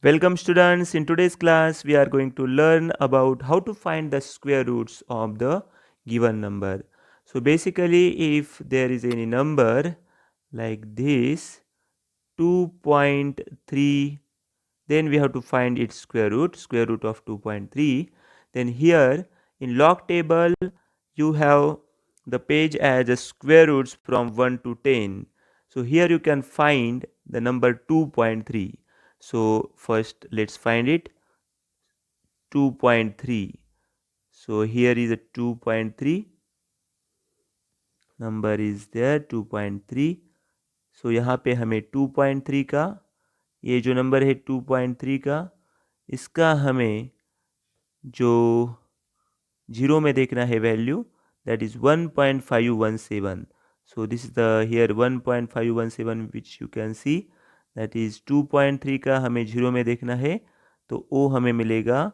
Welcome students, in today's class we are going to learn about how to find the square roots of the given number. So basically if there is any number like this 2.3, then we have to find its square root of 2.3. Then here in log table you have the page as a square roots from 1 to 10. So here you can find the number 2.3. So first let's find it, 2.3. So here is a 2.3, number is there 2.3. सो यहाँ पे हमें 2.3 का ये जो number है 2.3 का इसका हमें जो जीरो में देखना है value, that is 1.517. So this is the here 1.517 which you can C, that is 2.3 का हमें जीरो में देखना है तो वो हमें मिलेगा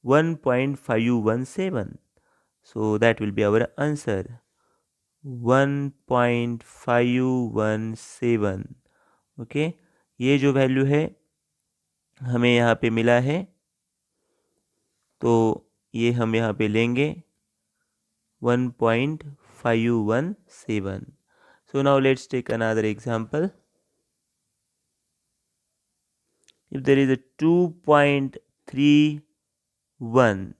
1.517. So that will be our answer, 1.517. Okay, ये जो वैल्यू है हमें यहाँ पे मिला है तो ये हम यहाँ पे लेंगे 1.517. So now let's take another example. If there is a 2.31,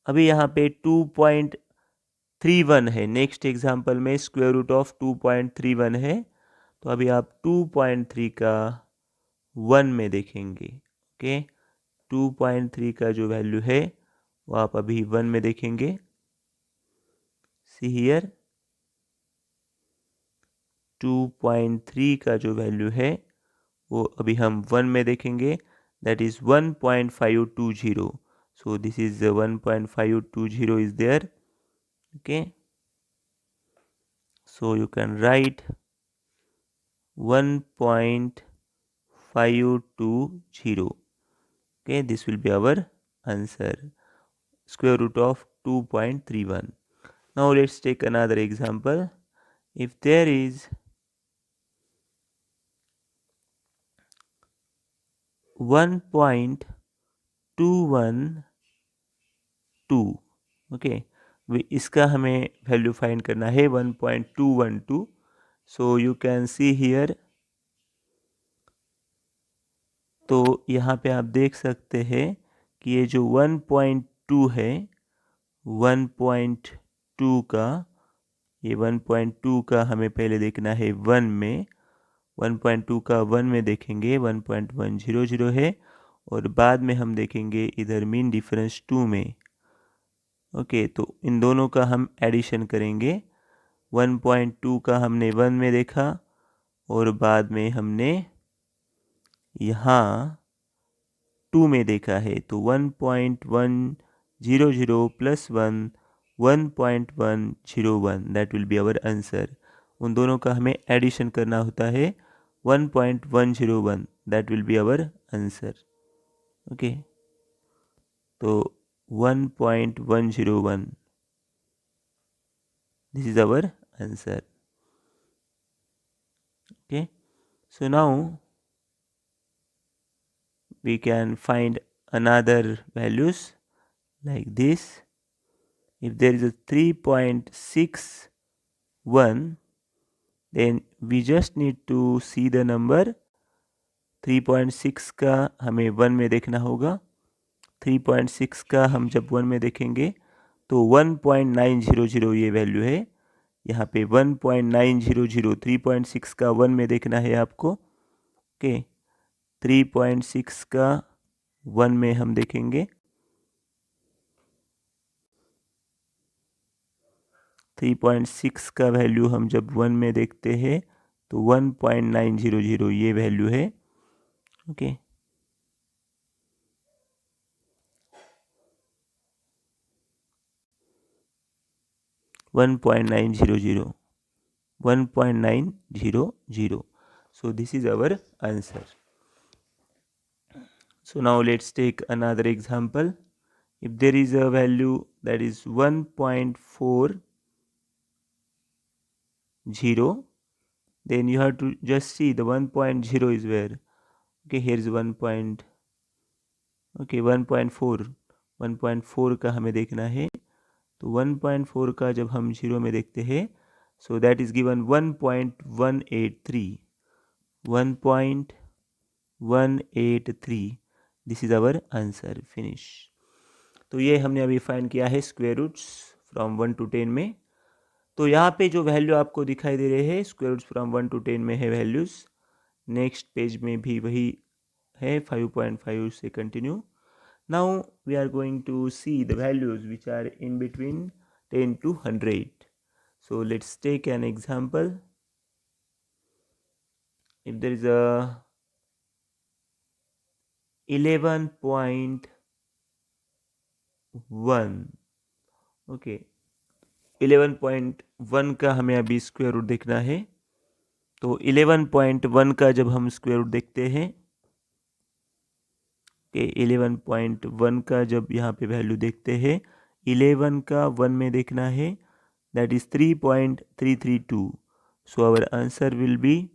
अभी यहाँ पे 2.31 है, नेक्स्ट एग्जाम्पल में स्क्वायर रूट ऑफ 2.31 है, तो अभी आप 2.3 का 1 में देखेंगे. ओके, 2.3 का जो वैल्यू है वो आप अभी 1 में देखेंगे. सी हियर 2.3 का जो वैल्यू है वो अभी हम 1 में देखेंगे, that is 1.520. so this is 1.520 is there. Okay, so you can write 1.520. okay, this will be our answer, square root of 2.31. now let's take another example. If there is 1.212, okay, इसका हमें value find करना है 1.212. सो you can see here, तो यहाँ पे आप देख सकते हैं कि ये जो 1.2 है, 1.2 का, ये 1.2 का हमें पहले देखना है 1 में, 1.2 का 1 में देखेंगे 1.100 है, और बाद में हम देखेंगे इधर मीन डिफरेंस 2 में. ओके, तो इन दोनों का हम एडिशन करेंगे. 1.2 का हमने 1 में देखा और बाद में हमने यहाँ 2 में देखा है, तो 1.100 plus 1, 1.101, that will be our answer. उन दोनों का हमें एडिशन करना होता है 1.101, that will be our answer. Okay, तो 1.101, this is our answer. Okay, so now we can find another values like this. If there is a 3.61, then we just need to see the number. 3.6 का हमें 1 में देखना होगा. 3.6 का हम जब 1 में देखेंगे तो 1.900 ये वैल्यू है. यहाँ पे 1.900, 3.6 का 1 में देखना है आपको. ओके, 3.6 का 1 में हम देखेंगे, 3.6 का वैल्यू हम जब 1 में देखते हैं तो 1.900 ये वैल्यू है. Okay, 1.900, 1.900. So this is our answer. So now let's take another example. If there is a value that is 1.40, then you have to just see the 1.0 is where. Okay here is 1.4 का हमें देखना है। तो 1.4 का जब हम zero में देखते हैं, so that is given 1.183 this is our answer. Finish. तो ये हमने अभी फाइंड किया है स्क्वायर रूट्स फ्रॉम 1 to 10 में। तो यहाँ पे जो वैल्यू आपको दिखाई दे रहे हैं स्क्वायर रूट्स फ्रॉम 1 to 10 में है वैल्यूज। नेक्स्ट पेज में भी वही है, 5.5 से continue. Now we are going to see the values which are in between 10 to 100. So let's take an example. If there is a 11.1, okay, 11.1 का हमें अभी स्क्वायर रूट देखना है। तो 11.1 का जब हम स्क्वायर रूट देखते हैं, के 11.1 का जब यहाँ पे वैल्यू देखते हैं, 11 का 1 में देखना है, that is 3.332. So our answer will be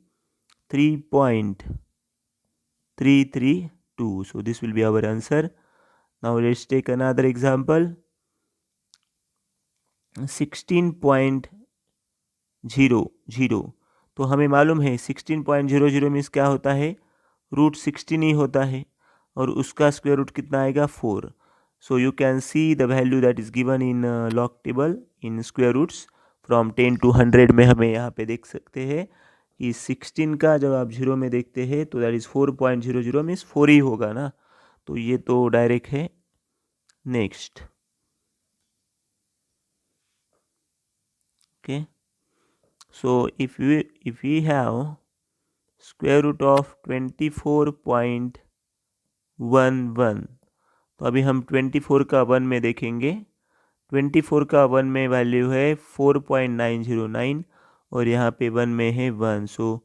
3.332. So this will be our answer. Now let's take another example. 16.00. तो हमें मालूम है 16.00 मीन्स क्या होता है, रूट 16 ही होता है और उसका स्क्वायर रूट कितना आएगा 4. So you can see the value that is given in log table in square roots from 10 to 100 में हमें यहाँ पे देख सकते हैं कि 16 का जब आप जीरो में देखते हैं तो दैट इज 4.00 मीन्स 4 ही होगा ना, तो ये तो डायरेक्ट है. Next, okay, so if we have square root of 24.11, तो अभी हम 24 का 1 में देखेंगे. 24 का 1 में वैल्यू है 4.909 और यहाँ पे 1 में है 1, सो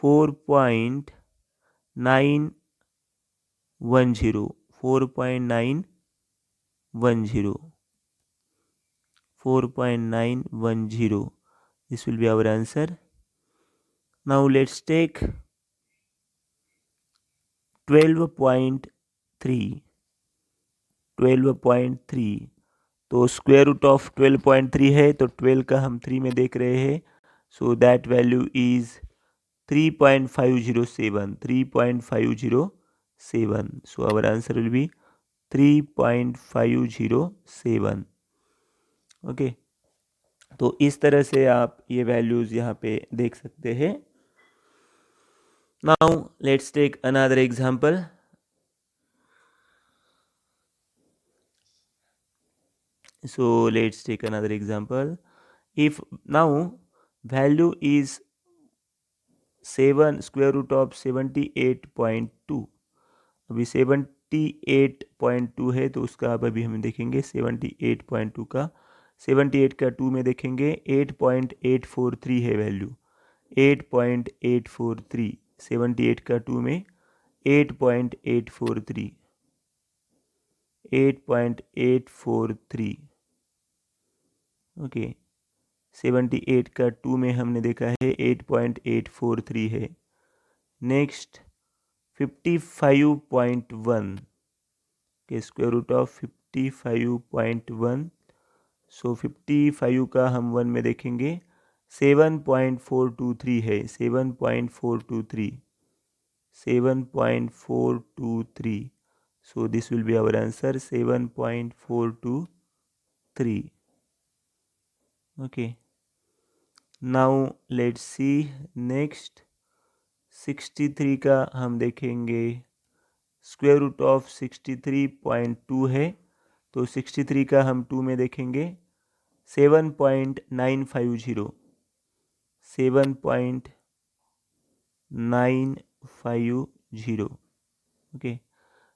4.910 4.910. This will be our answer. Now let's take 12.3. तो स्क्वायर रूट ऑफ 12.3 है, तो 12 का हम 3 में देख रहे हैं, so that value is 3.507. So our answer will be 3.507. Okay, तो इस तरह से आप ये वैल्यूज यहाँ पे देख सकते हैं. Now let's take another example. So let's take another example. If now value is 7 square root of 78.2, अभी 78.2 है तो उसका अब अभी हम देखेंगे 78.2 का 78 का 2 में देखेंगे 8.843 है वैल्यू 8.843. 78 का 2 में 8.843. ओके, 78 का 2 में हमने देखा है 8.843 है. नेक्स्ट 55.1 के स्क्वायर रूट ऑफ 55.1. सो 55 का हम 1 में देखेंगे 7.423 है 7.423. So this will be our answer 7.423. Okay, now let's see next. 63 का हम देखेंगे स्क्वायर रूट ऑफ 63.2 है, तो 63 का हम 2 में देखेंगे 7.950. 7.950. Okay,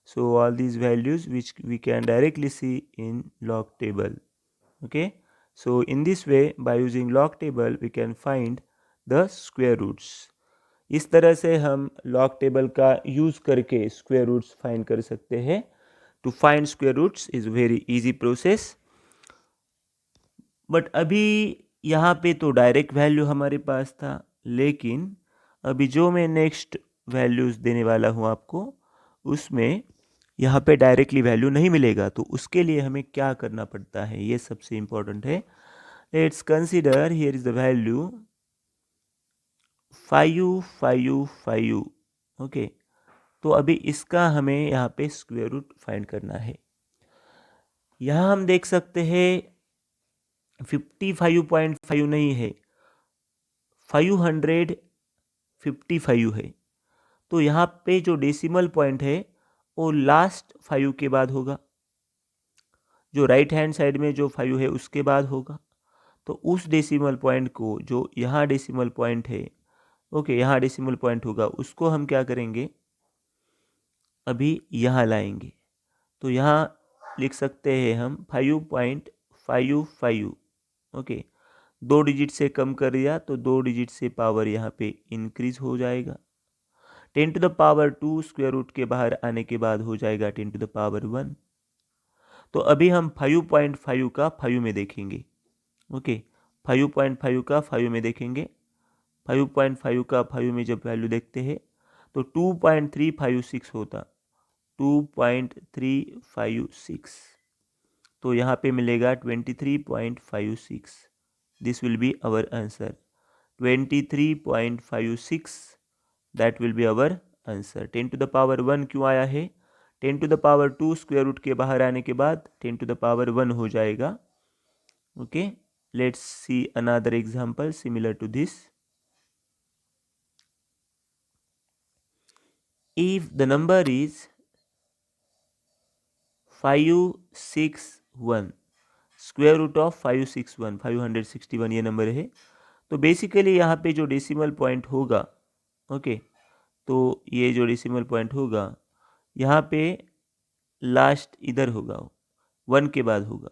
so all these values which we can directly see in log table. Okay, so in this way by using log table we can find the square roots. इस तरह से हम log table का यूज करके square roots find कर सकते हैं. To find square roots is very easy process. But अभी यहाँ पे तो डायरेक्ट वैल्यू हमारे पास था, लेकिन अभी जो मैं नेक्स्ट वैल्यूज़ देने वाला हूँ आपको, उसमें यहाँ पे डायरेक्टली वैल्यू नहीं मिलेगा। तो उसके लिए हमें क्या करना पड़ता है, ये सबसे इम्पोर्टेंट है। Let's consider here is the value 555। Okay, तो अभी इसका हमें यहाँ पे स्क्वायर रूट फाइंड करना है। यहाँ हम देख सकते हैं 55.5 नहीं है, 555 है। तो यहाँ पे जो डेसिमल पॉइंट है वो लास्ट 5 के बाद होगा, जो राइट हैंड साइड में जो 5 है उसके बाद होगा। तो उस डेसिमल पॉइंट को, जो यहाँ डेसिमल पॉइंट है, ओके, यहाँ डेसिमल पॉइंट होगा, उसको हम क्या करेंगे, अभी यहाँ लाएंगे। तो यहाँ लिख सकते हैं हम 5.55। ओके, 2 डिजिट से कम कर दिया तो 2 डिजिट से पावर यहाँ पे इंक्रीज हो जाएगा। 10 to the power 2 square root के बाहर आने के बाद हो जाएगा 10 टू द पावर 1। तो अभी हम 5.5 का 5 में देखेंगे। ओके, 5.5 का 5 में देखेंगे। 5.5 का 5 में जब वैल्यू देखते हैं तो 2.356 होता, 2.356। तो यहाँ पे मिलेगा 23.56। This will be our answer, 23.56, that will be our answer. 10 to the power 1 क्यों आया है, 10 to the power 2 square root के बाहर आने के बाद 10 टू द पावर 1 हो जाएगा। Okay, let's see another example similar to this. If the number is 561, square root of 561, 561 ये नंबर है। तो बेसिकली यहाँ पे जो डेसिमल पॉइंट होगा, ओके, तो ये जो डेसिमल पॉइंट होगा यहाँ पे लास्ट इधर होगा, 1 के बाद होगा।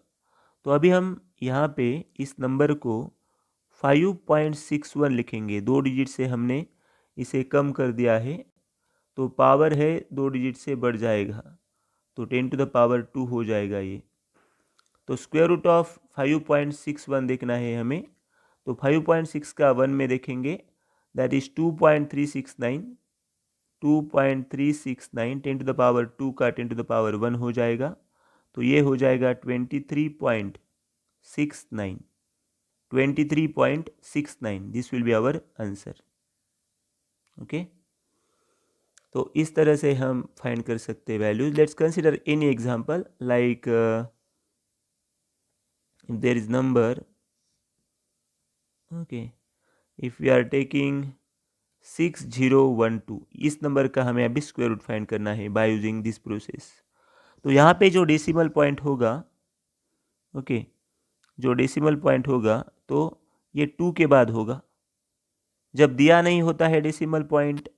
तो अभी हम यहाँ पे इस नंबर को 5.61 लिखेंगे। 2 डिजिट से हमने इसे कम कर दिया है, तो पावर है 2 डिजिट से बढ़ जाएगा, तो 10 टू द पावर 2 हो जाएगा ये। तो स्क्वायर रूट ऑफ 5.61 देखना है हमें, तो 5.6 का 1 में देखेंगे, that is 2.369। 2.369 10 to the power 2 का 10 टू द पावर 1 हो जाएगा, तो ये हो जाएगा 23.69। 23.69, this will be our answer. Okay, तो इस तरह से हम फाइंड कर सकते हैं values. Let's consider any example, like if there is number, okay, if we are taking 6012, इस नंबर का हमें अभी स्क्वायर रूट फाइंड करना है बाय यूजिंग दिस प्रोसेस। तो यहाँ पे जो डेसिमल पॉइंट होगा, ओके, जो डेसिमल पॉइंट होगा तो ये 2 के बाद होगा। जब दिया नहीं होता है डेसिमल पॉइंट,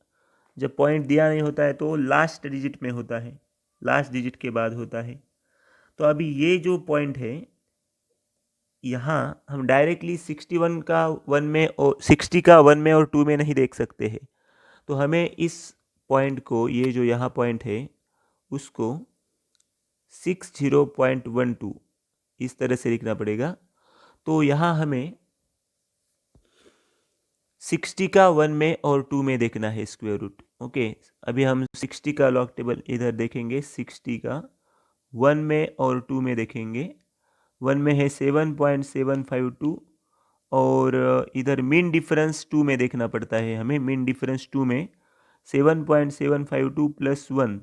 जब पॉइंट दिया नहीं होता है तो लास्ट डिजिट में होता है, लास्ट डिजिट के बाद होता है। तो अभी ये जो पॉइंट है, यहाँ हम डायरेक्टली 61 का 1 में और 60 का 1 में और 2 में नहीं देख सकते हैं। तो हमें इस पॉइंट को, ये जो यहाँ पॉइंट है उसको 60.12 इस तरह से लिखना पड़ेगा। तो यहाँ हमें 60 का 1 में और 2 में देखना है स्क्वायर रूट। ओके, अभी हम 60 का लॉग टेबल इधर देखेंगे, 60 का 1 में और 2 में देखेंगे। 1 में है 7.752 और इधर मीन डिफरेंस 2 में देखना पड़ता है हमें। मीन डिफरेंस 2 में 7.752 plus 1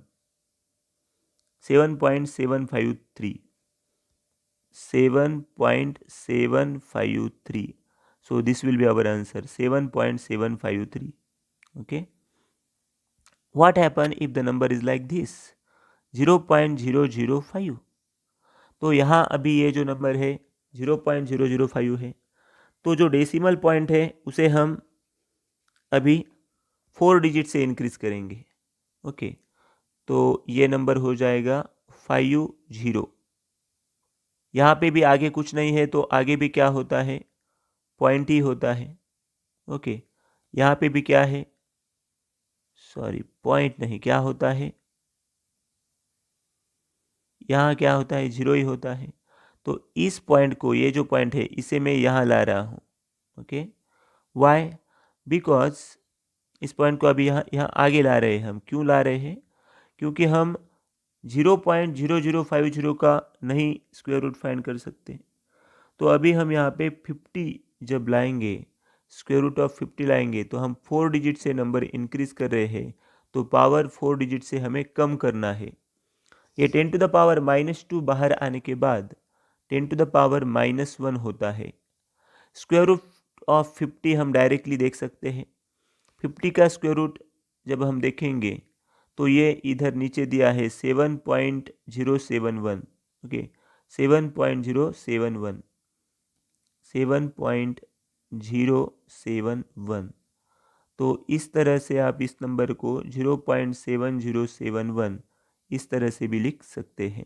7.753, 7.753। So this will be our answer, 7.753. Okay, what happen if the number is like this, 0.005? तो यहाँ अभी ये जो नंबर है 0.005 है, तो जो डेसिमल पॉइंट है उसे हम अभी 4 डिजिट से इंक्रीज करेंगे। ओके, तो ये नंबर हो जाएगा 50। यहाँ पे भी आगे कुछ नहीं है, तो आगे भी क्या होता है, पॉइंट ही होता है। ओके, यहाँ पे भी क्या है, सॉरी पॉइंट नहीं, क्या होता है, यहाँ क्या होता है, 0 ही होता है। तो इस पॉइंट को, ये जो पॉइंट है इसे मैं यहाँ ला रहा हूँ। ओके, वाई, बिकॉज इस पॉइंट को अभी यहाँ आगे ला रहे हैं हम। क्यों ला रहे हैं? क्योंकि हम 0.0050 का नहीं स्क्वायर रूट फाइंड कर सकते। तो अभी हम यहाँ पे 50 जब लाएंगे, स्क्वायर रूट ऑफ 50 लाएंगे, तो हम 4 डिजिट से नंबर इंक्रीज कर रहे हैं, तो पावर 4 डिजिट से हमें कम करना है। ये 10 टू द पावर -2 बाहर आने के बाद 10 टू द पावर -1 होता है। स्क्वायर रूट ऑफ 50 हम डायरेक्टली देख सकते हैं। 50 का स्क्वायर रूट जब हम देखेंगे तो ये इधर नीचे दिया है 7.071। ओके, 7.071 7.071। तो इस तरह से आप इस नंबर को 0.7071 इस तरह से भी लिख सकते हैं।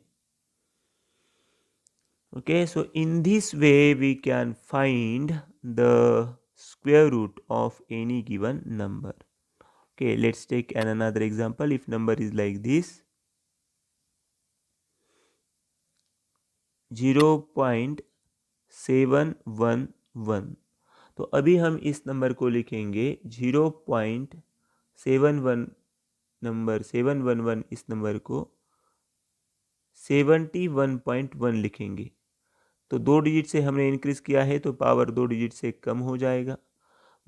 Okay, so in this way we can find the square root of any given number. Okay, let's take another example. If number is like this, 0.711, तो अभी हम इस नंबर को लिखेंगे 0.71 नंबर 711, इस नंबर को 71.1 लिखेंगे। तो 2 डिजिट से हमने इंक्रीज किया है तो पावर 2 डिजिट से कम हो जाएगा।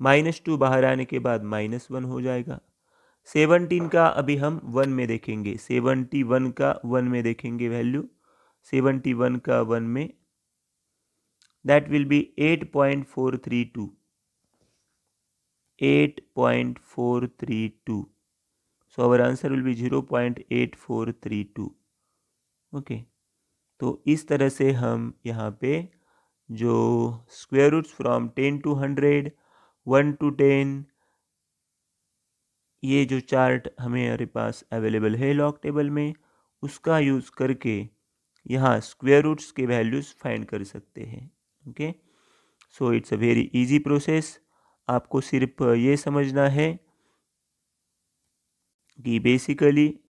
-2 बाहर आने के बाद -1 हो जाएगा। 17 का अभी हम 1 में देखेंगे, 71 का 1 में देखेंगे वैल्यू, 71 का 1 में, that will be 8.432। 8.432। So our answer will be 0.8432। Okay, तो इस तरह से हम यहाँ पे जो square roots from 10 to 100, 1 to 10, ये जो चार्ट हमारे पास अवेलेबल है लॉग टेबल में, उसका यूज़ करके यहाँ स्क्वायर रूट्स के वैल्यूज़ फाइंड कर सकते हैं। Okay, so it's a very easy process. आपको सिर्फ ये समझना है कि बेसिकली